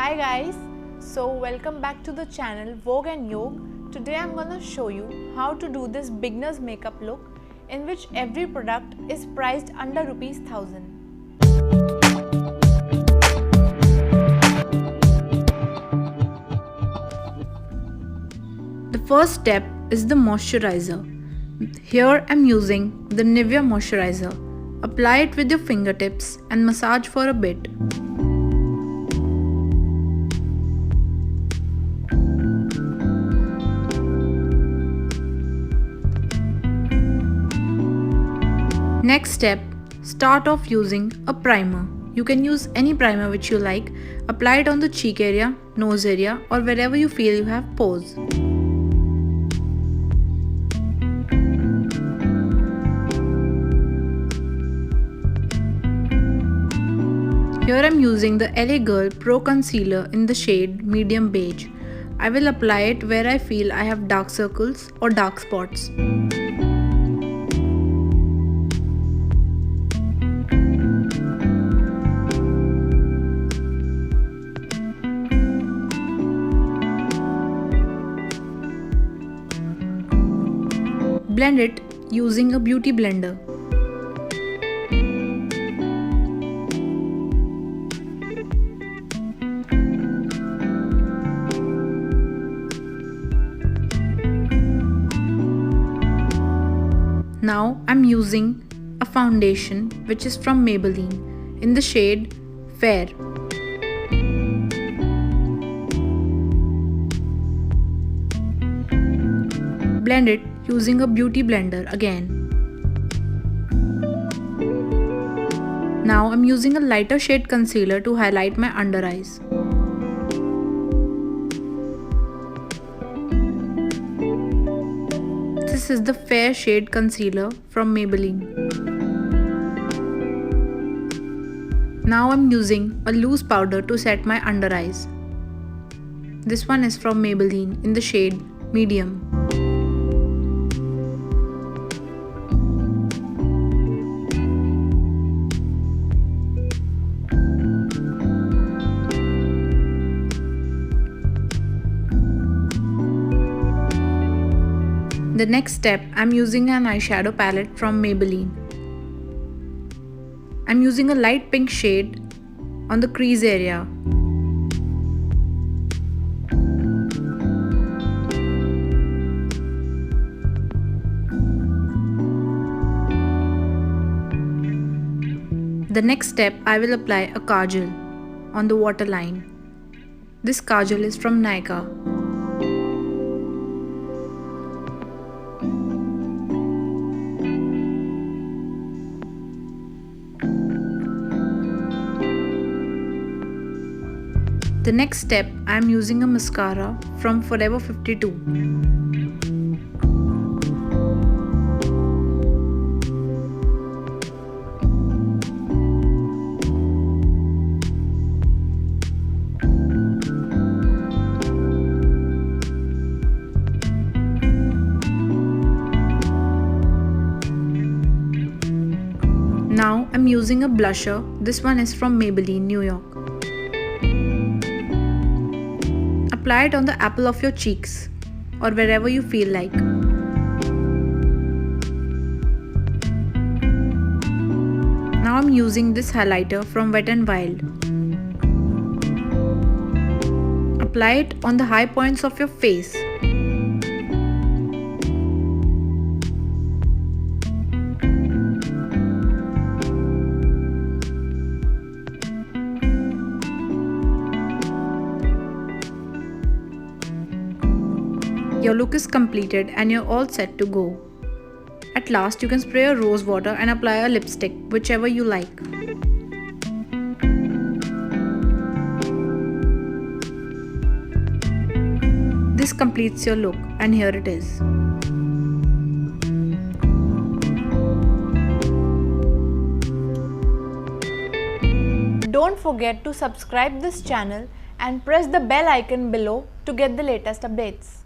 Hi guys, so welcome back to the channel Voguenyog. Today I'm gonna show you how to do this beginner's makeup look in which every product is priced under ₹1000. The first step is the moisturizer. Here I'm using the Nivea moisturizer. Apply it with your fingertips and massage for a bit. Next step, start off using a primer. You can use any primer which you like. Apply it on the cheek area, nose area, or wherever you feel you have pores. Here I am using the LA Girl Pro Concealer in the shade Medium Beige. I will apply it where I feel I have dark circles or dark spots. Blend it using a beauty blender. Now I'm using a foundation which is from Maybelline in the shade Fair. Blend it using a beauty blender again. Now I'm using a lighter shade concealer to highlight my under eyes. This is the Fair shade concealer from Maybelline. Now I'm using a loose powder to set my under eyes. This one is from Maybelline in the shade Medium. The next step, I'm using an eyeshadow palette from Maybelline. I'm using a light pink shade on the crease area. The next step, I will apply a kajal on the waterline. This kajal is from Nykaa. The next step, I am using a mascara from Forever 52. Now I am using a blusher. This one is from Maybelline, New York. Apply it on the apple of your cheeks or wherever you feel like. Now I'm using this highlighter from Wet n Wild. Apply it on the high points of your face. Your look is completed and you're all set to go. At last, you can spray a rose water and apply a lipstick, whichever you like. This completes your look, and here it is. Don't forget to subscribe this channel and press the bell icon below to get the latest updates.